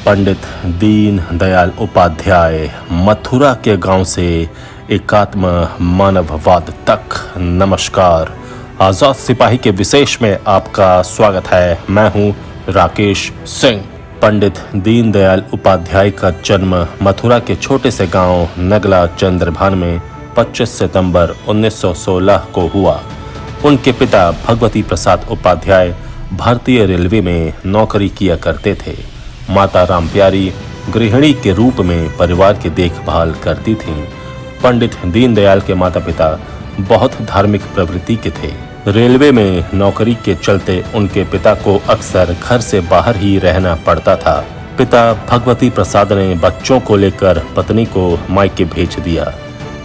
पंडित दीन दयाल उपाध्याय मथुरा के गांव से एकात्म मानववाद तक। नमस्कार। आजाद सिपाही के विशेष में आपका स्वागत है। मैं हूं राकेश सिंह। पंडित दीन दयाल उपाध्याय का जन्म मथुरा के छोटे से गांव नगला चंद्रभान में 25 सितंबर 1916 को हुआ। उनके पिता भगवती प्रसाद उपाध्याय भारतीय रेलवे में नौकरी किया करते थे। माता रामप्यारी गृहिणी के रूप में परिवार की देखभाल करती थीं। पंडित दीनदयाल के माता पिता बहुत धार्मिक प्रवृत्ति के थे। रेलवे में नौकरी के चलते उनके पिता को अक्सर घर से बाहर ही रहना पड़ता था। पिता भगवती प्रसाद ने बच्चों को लेकर पत्नी को मायके भेज दिया।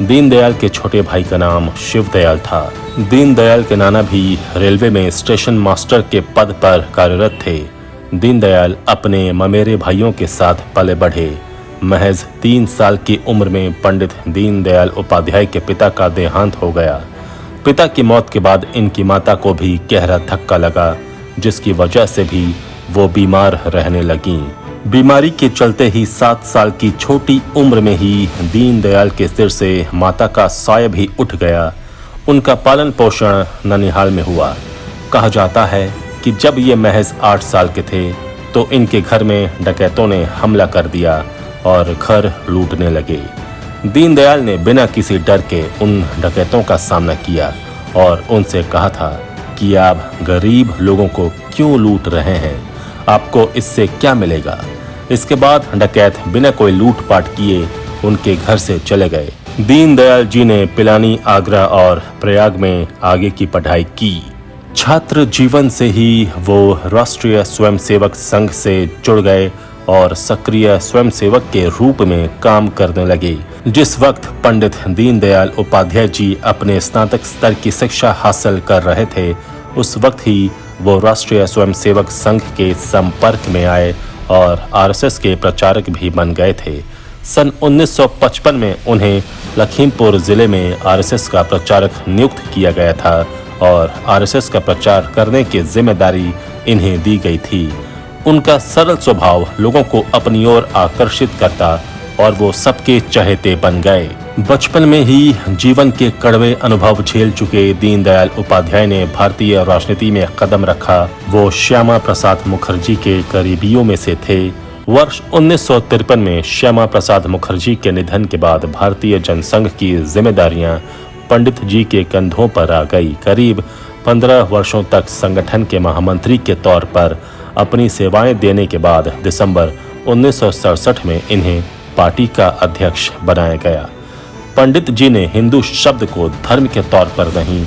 दीनदयाल के छोटे भाई का नाम शिवदयाल था। दीनदयाल के नाना भी रेलवे में स्टेशन मास्टर के पद पर कार्यरत थे। दीनदयाल अपने ममेरे भाइयों के साथ पले बढ़े। महज 3 साल की उम्र में पंडित दीनदयाल उपाध्याय के पिता का देहांत हो गया। पिता की मौत के बाद इनकी माता को भी गहरा धक्का लगा, जिसकी वजह से भी वो बीमार रहने लगीं। बीमारी के चलते ही 7 साल की छोटी उम्र में ही दीनदयाल के सिर से माता का साया भी उठ गया। उनका पालन पोषण ननिहाल में हुआ। कहा जाता है कि जब ये महज 8 साल के थे तो इनके घर में डकैतों ने हमला कर दिया और घर लूटने लगे। दीनदयाल ने बिना किसी डर के उन डकैतों का सामना किया और उनसे कहा था कि आप गरीब लोगों को क्यों लूट रहे हैं, आपको इससे क्या मिलेगा। इसके बाद डकैत बिना कोई लूटपाट किए उनके घर से चले गए। दीनदयाल जी ने पिलानी, आगरा और प्रयाग में आगे की पढ़ाई की। छात्र जीवन से ही वो राष्ट्रीय स्वयंसेवक संघ से जुड़ गए और सक्रिय स्वयंसेवक के रूप में काम करने लगे। जिस वक्त पंडित दीनदयाल उपाध्याय जी अपने स्नातक स्तर की शिक्षा हासिल कर रहे थे, उस वक्त ही वो राष्ट्रीय स्वयंसेवक संघ के संपर्क में आए और आरएसएस के प्रचारक भी बन गए थे। सन 1955 में उन्हें लखीमपुर जिले में आरएसएस का प्रचारक नियुक्त किया गया था और आरएसएस का प्रचार करने की जिम्मेदारी इन्हें दी गई थी। उनका सरल स्वभाव लोगों को अपनी ओर आकर्षित करता और वो सबके चहेते बन गए। बचपन में ही जीवन के कड़वे अनुभव झेल चुके दीनदयाल उपाध्याय ने भारतीय राजनीति में कदम रखा। वो श्यामा प्रसाद मुखर्जी के करीबियों में से थे। वर्ष 1953 में श्यामा प्रसाद मुखर्जी के निधन के बाद भारतीय जनसंघ की जिम्मेदारियां पंडित जी के कंधों पर आ गई। करीब 15 वर्षों तक संगठन के महामंत्री के तौर पर अपनी सेवाएं देने के बाद दिसंबर 1967 में इन्हें पार्टी का अध्यक्ष बनाया गया। पंडित जी ने हिंदू शब्द को धर्म के तौर पर नहीं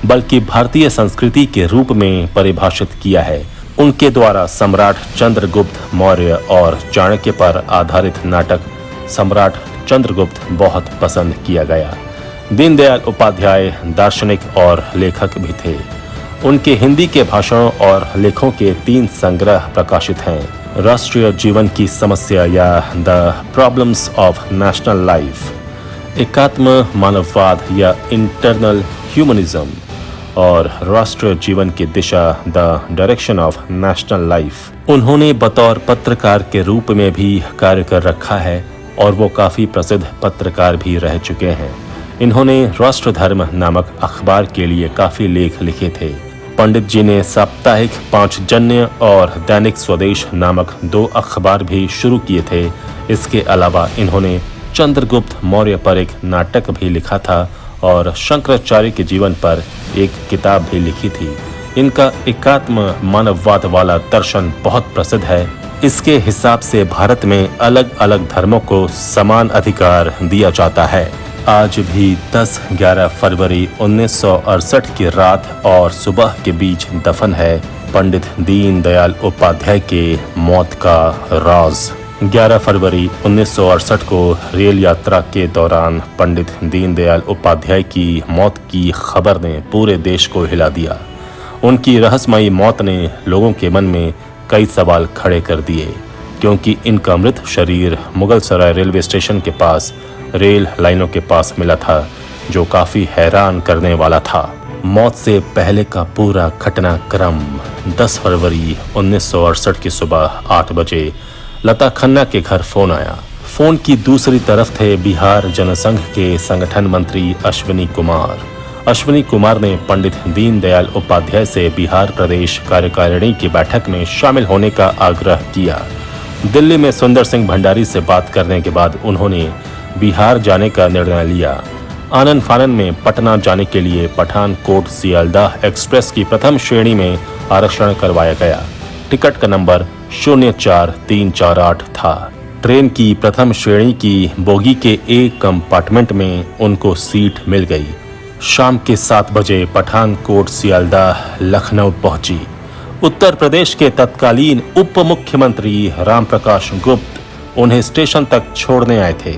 बल्कि भारतीय संस्कृति के रूप में परिभाषित किया है। उनके द्वारा सम्राट चंद्रगुप्त मौर्य और चाणक्य पर आधारित नाटक सम्राट चंद्रगुप्त बहुत पसंद किया गया। दीनदयाल उपाध्याय दार्शनिक और लेखक भी थे। उनके हिंदी के भाषणों और लेखों के 3 संग्रह प्रकाशित हैं। राष्ट्रीय जीवन की समस्या या the problems of national life, एकात्म मानववाद या इंटरनल ह्यूमनिज्म और राष्ट्रीय जीवन की दिशा the direction of national life. उन्होंने बतौर पत्रकार के रूप में भी कार्य कर रखा है और वो काफी प्रसिद्ध पत्रकार भी रह चुके हैं। इन्होंने राष्ट्रधर्म नामक अखबार के लिए काफी लेख लिखे थे। पंडित जी ने साप्ताहिक पांचजन्य और दैनिक स्वदेश नामक 2 अखबार भी शुरू किए थे। इसके अलावा इन्होंने चंद्रगुप्त मौर्य पर एक नाटक भी लिखा था और शंकराचार्य के जीवन पर एक किताब भी लिखी थी। इनका एकात्म मानववाद वाला दर्शन बहुत प्रसिद्ध है। इसके हिसाब से भारत में अलग अलग धर्मों को समान अधिकार दिया जाता है। आज भी 10-11 फरवरी 1968 की रात और सुबह के बीच दफन है पंडित दीनदयाल उपाध्याय के मौत का राज। 11 फरवरी 1968 को रेल यात्रा के दौरान पंडित दीनदयाल उपाध्याय की मौत की खबर ने पूरे देश को हिला दिया। उनकी रहस्यमयी मौत ने लोगों के मन में कई सवाल खड़े कर दिए, क्योंकि इनका मृत शरीर मुगलसराय रेलवे स्टेशन के पास रेल लाइनों के पास मिला था, जो काफी हैरान करने वाला था। मौत से पहले का पूरा घटनाक्रम 10 फरवरी 1968 की सुबह 8 बजे लता खन्ना के घर फोन आया। फोन की दूसरी तरफ थे बिहार जनसंघ के संगठन मंत्री अश्विनी कुमार। अश्विनी कुमार ने पंडित दीनदयाल उपाध्याय से बिहार प्रदेश कार्यकारिणी की बैठक में शामिल होने का आग्रह किया। दिल्ली में सुंदर सिंह भंडारी से बात करने के बाद उन्होंने बिहार जाने का निर्णय लिया। आनन फानन में पटना जाने के लिए पठानकोट सियालदाह एक्सप्रेस की प्रथम श्रेणी में आरक्षण करवाया गया। टिकट का नंबर 04348 था। ट्रेन की प्रथम श्रेणी की बोगी के एक कंपार्टमेंट में उनको सीट मिल गई। शाम के 7 बजे पठानकोट सियालदाह लखनऊ पहुंची। उत्तर प्रदेश के तत्कालीन उप मुख्यमंत्री रामप्रकाश गुप्त उन्हें स्टेशन तक छोड़ने आए थे।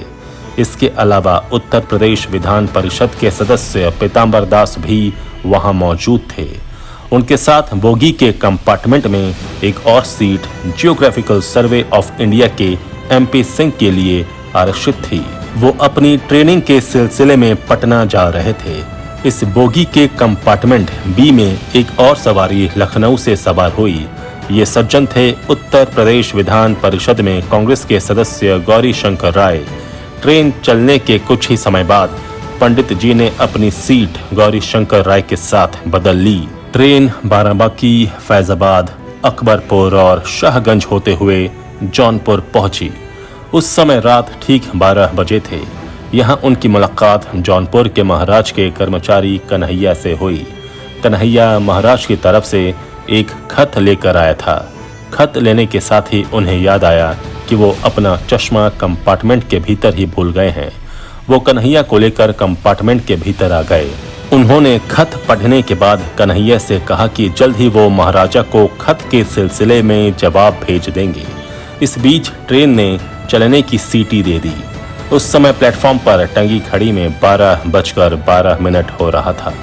इसके अलावा उत्तर प्रदेश विधान परिषद के सदस्य पीताम्बर दास भी वहां मौजूद थे। उनके साथ बोगी के कंपार्टमेंट में एक और seat geographical survey of India के MP सिंह के लिए आरक्षित थी। वो अपनी ट्रेनिंग के सिलसिले में पटना जा रहे थे। इस बोगी के कंपार्टमेंट B में एक और सवारी लखनऊ से सवार हुई। ये सज्जन थे उत्तर प्रदेश विधान परिषद में कांग्रेस के सदस्य गौरी शंकर राय। ट्रेन चलने के कुछ ही समय बाद पंडित जी ने अपनी सीट गौरी शंकर राय के साथ बदल ली। ट्रेन बाराबंकी, फैजाबाद, अकबरपुर और शाहगंज होते हुए जौनपुर पहुंची। उस समय रात ठीक 12 बजे थे। यहाँ उनकी मुलाकात जौनपुर के महाराज के कर्मचारी कन्हैया से हुई। कन्हैया महाराज की तरफ से एक खत लेकर आया था। खत लेने के साथ ही उन्हें याद आया कि वो अपना चश्मा कंपार्टमेंट के भीतर ही भूल गए हैं। वो कन्हैया को लेकर कंपार्टमेंट के भीतर आ गए। उन्होंने खत पढ़ने के बाद कन्हैया से कहा कि जल्द ही वो महाराजा को खत के सिलसिले में जवाब भेज देंगे। इस बीच ट्रेन ने चलने की सीटी दे दी। उस समय प्लेटफॉर्म पर टंगी खड़ी में 12:12 हो रहा था।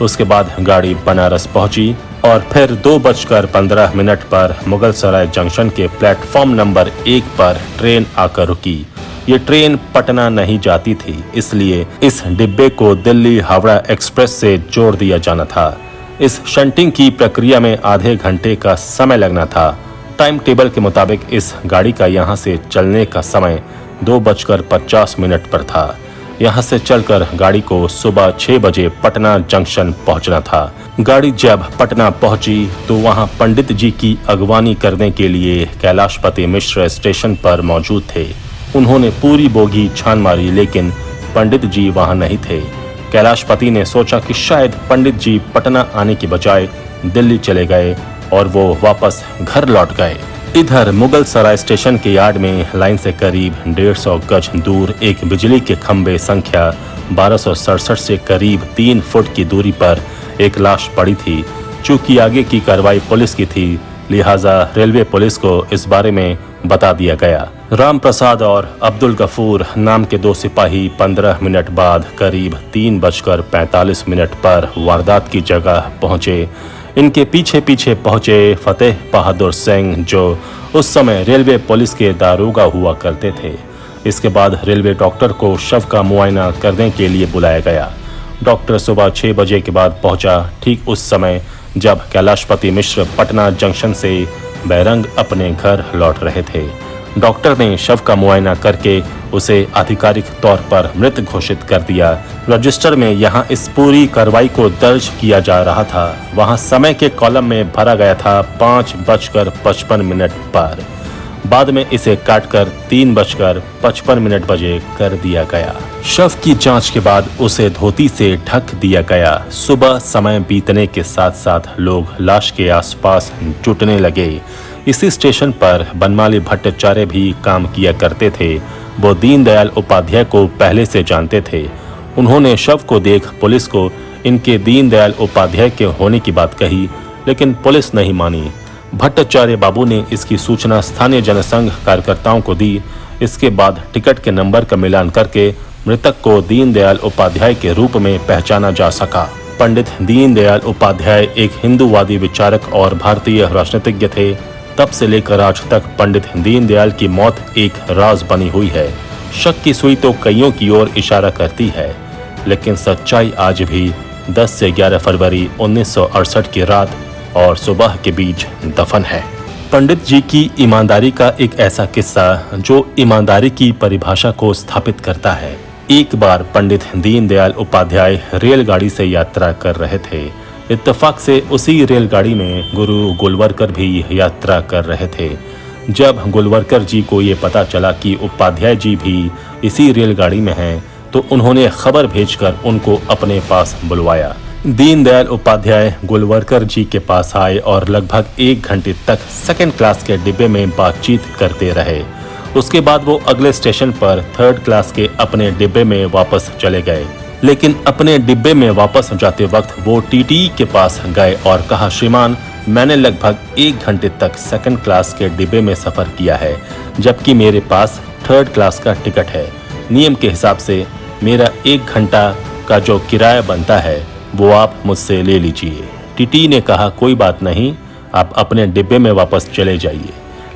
उसके बाद गाड़ी बनारस पहुंची और फिर 2:15 पर मुगलसराय जंक्शन के प्लेटफॉर्म नंबर 1 पर ट्रेन आकर रुकी। ये ट्रेन पटना नहीं जाती थी, इसलिए इस डिब्बे को दिल्ली हावड़ा एक्सप्रेस से जोड़ दिया जाना था। इस शंटिंग की प्रक्रिया में आधे घंटे का समय लगना था। टाइम टेबल के मुताबिक इस गाड़ी का यहाँ से चलने का समय 2:50 पर था। यहाँ से चलकर गाड़ी को सुबह 6 बजे पटना जंक्शन पहुँचना था। गाड़ी जब पटना पहुंची तो वहाँ पंडित जी की अगवानी करने के लिए कैलाशपति मिश्र स्टेशन पर मौजूद थे। उन्होंने पूरी बोगी छान मारी, लेकिन पंडित जी वहाँ नहीं थे। कैलाशपति ने सोचा कि शायद पंडित जी पटना आने की बजाय दिल्ली चले गए और वो वापस घर लौट गए। इधर मुगल सराय स्टेशन के यार्ड में लाइन से करीब 150 गज दूर एक बिजली के खंभे संख्या 1267 से करीब 3 फुट की दूरी पर एक लाश पड़ी थी। चूंकि आगे की कार्रवाई पुलिस की थी, लिहाजा रेलवे पुलिस को इस बारे में बता दिया गया। राम प्रसाद और अब्दुल गफूर नाम के 2 सिपाही 15 मिनट बाद करीब 3:45 पर वारदात की जगह पहुंचे। इनके पीछे पीछे पहुंचे फतेह बहादुर सिंह, जो उस समय रेलवे पुलिस के दारोगा हुआ करते थे। इसके बाद रेलवे डॉक्टर को शव का मुआयना करने के लिए बुलाया गया। डॉक्टर सुबह 6 बजे के बाद पहुंचा, ठीक उस समय जब कैलाशपति मिश्र पटना जंक्शन से बैरंग अपने घर लौट रहे थे। डॉक्टर ने शव का मुआयना करके उसे आधिकारिक तौर पर मृत घोषित कर दिया। रजिस्टर में यहाँ इस पूरी कार्रवाई को दर्ज किया जा रहा था। वहाँ समय के कॉलम में भरा गया था 5:55 पर। बाद में इसे काटकर 3:55 बजे कर दिया गया। शव की जांच के बाद उसे धोती से ढक दिया गया। सुबह समय बीतने के साथ साथ लोग लाश के आसपास जुटने लगे। इसी स्टेशन पर बनमाली भट्टाचार्य भी काम किया करते थे। वो दीनदयाल उपाध्याय को पहले से जानते थे। उन्होंने शव को देख पुलिस को इनके दीनदयाल उपाध्याय के होने की बात कही, लेकिन पुलिस नहीं मानी। भट्टाचार्य बाबू ने इसकी सूचना स्थानीय जनसंघ कार्यकर्ताओं को दी। इसके बाद टिकट के नंबर का मिलान करके मृतक को दीनदयाल उपाध्याय के रूप में पहचाना जा सका। पंडित दीनदयाल उपाध्याय एक हिंदूवादी विचारक और भारतीय राजनीतिज्ञ थे। तब से लेकर आज तक पंडित दीनदयाल की मौत एक राज बनी हुई है। शक की सुई तो कईयों की ओर इशारा करती है, लेकिन सच्चाई आज भी 10 से 11 फरवरी 1968 की रात और सुबह के बीच दफन है। पंडित जी की ईमानदारी का एक ऐसा किस्सा जो ईमानदारी की परिभाषा को स्थापित करता है। एक बार पंडित दीनदयाल उपाध्याय रेलगाड़ी से यात्रा कर रहे थे। इत्तेफाक से उसी रेलगाड़ी में गुरु गोलवलकर भी यात्रा कर रहे थे। जब गोलवलकर जी को ये पता चला कि उपाध्याय जी भी इसी रेलगाड़ी में हैं, तो उन्होंने खबर भेजकर उनको अपने पास बुलवाया। दीनदयाल उपाध्याय गोलवलकर जी के पास आए और लगभग 1 घंटे तक सेकंड क्लास के डिब्बे में बातचीत करते रहे। उसके बाद वो अगले स्टेशन पर 3rd क्लास के अपने डिब्बे में वापस चले गए। लेकिन अपने डिब्बे में वापस जाते वक्त वो टीटी के पास गए और कहा, श्रीमान, मैंने लगभग 1 घंटे तक सेकंड क्लास के डिब्बे में सफर किया है, जबकि मेरे पास 3rd क्लास का टिकट है। नियम के हिसाब से मेरा 1 घंटा का जो किराया बनता है वो आप मुझसे ले लीजिए। टीटी ने कहा, कोई बात नहीं, आप अपने डिब्बे में वापस चले जाइए।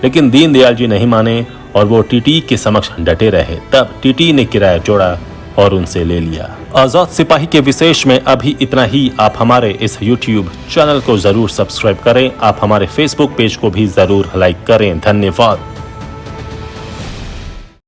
लेकिन दीनदयाल जी नहीं माने और वो टीटी के समक्ष डटे रहे। तब टीटी ने किराया जोड़ा और उनसे ले लिया। आजाद सिपाही के विशेष में अभी इतना ही। आप हमारे इस YouTube चैनल को जरूर सब्सक्राइब करें। आप हमारे Facebook पेज को भी जरूर लाइक करें। धन्यवाद।